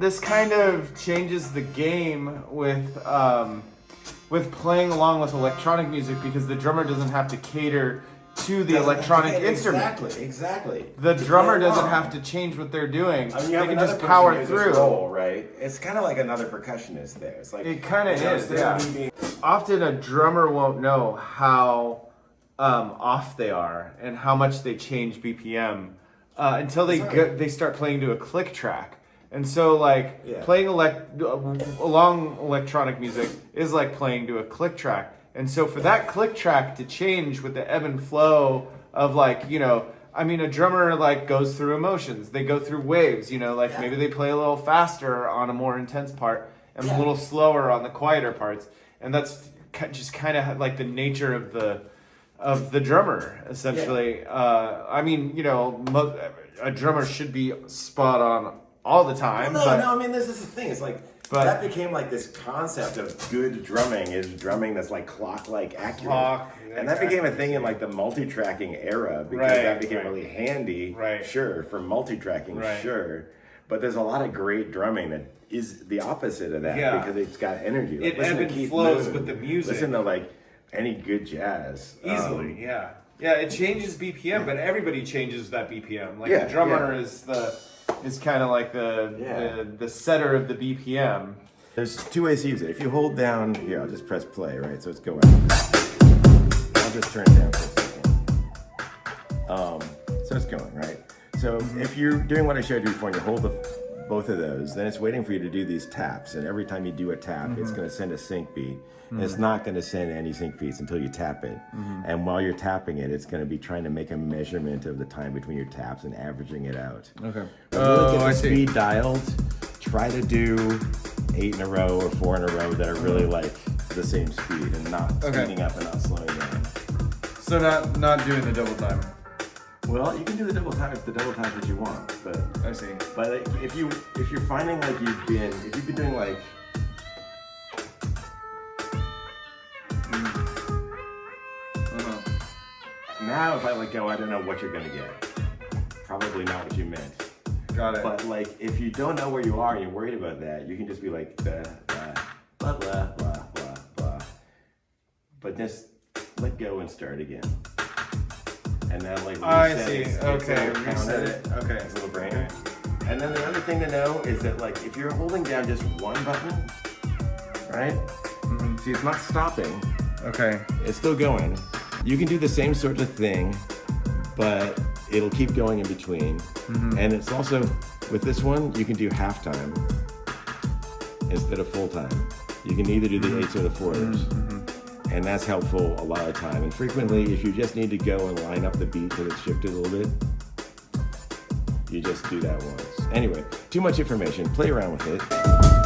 this kind of changes the game with playing along with electronic music because the drummer doesn't have to cater to the electronic instrument. Exactly. The drummer doesn't have to change what they're doing. I mean, they can just power through. Role, right? It's kind of like another percussionist there. It's like it kind of is. Yeah. Often a drummer won't know how off they are and how much they change BPM until they start playing to a click track. And so, like, playing along electronic music is like playing to a click track. And so for that click track to change with the ebb and flow of, like, you know, I mean, a drummer, like, goes through emotions. They go through waves, you know, like maybe they play a little faster on a more intense part and a little slower on the quieter parts. And that's just kind of like the nature of the drummer, essentially. I mean, you know, a drummer should be spot on all the time. Well, no, I mean, this is the thing. It's like, that became like this concept of good drumming is drumming that's like clock-like accurate. And that became a thing in like the multi-tracking era because that became really handy, sure, for multi-tracking, sure. But there's a lot of great drumming that is the opposite of that because it's got energy. Like, it ebb and flows with the music. Listen to like any good jazz. Easily, yeah, it changes BPM, but everybody changes that BPM. Like the drummer is kind of like the setter of the BPM. There's two ways to use it. If you hold down, here, I'll just press play, right? So it's going. I'll just turn it down for a second. So it's going, right? So if you're doing what I showed you before and you hold both of those, then it's waiting for you to do these taps. And every time you do a tap, it's going to send a sync beat. And it's not going to send any sync beats until you tap it. And while you're tapping it, it's going to be trying to make a measurement of the time between your taps and averaging it out. Okay. When you look at the speed dialed, try to do 8 in a row or 4 in a row that are really like the same speed and not speeding up and not slowing down. So not doing the double time. Well, you can do the double time if the double time's what you want, but I see. But like, if you're finding like if you've been doing like now if I let go, I don't know what you're gonna get. Probably not what you meant. Got it. But like, if you don't know where you are and you're worried about that, you can just be like blah blah blah blah blah blah. But just let go and start again. And then like reset it. Okay, reset it. Okay. It's a little brainer. And then the other thing to know is that like if you're holding down just one button, right? See, it's not stopping. Okay. It's still going. You can do the same sort of thing, but it'll keep going in between. And it's also, with this one, you can do halftime instead of full time. You can either do the 8s or the 4s. And that's helpful a lot of time. And frequently, if you just need to go and line up the beat so it's shifted a little bit, you just do that once. Anyway, too much information. Play around with it.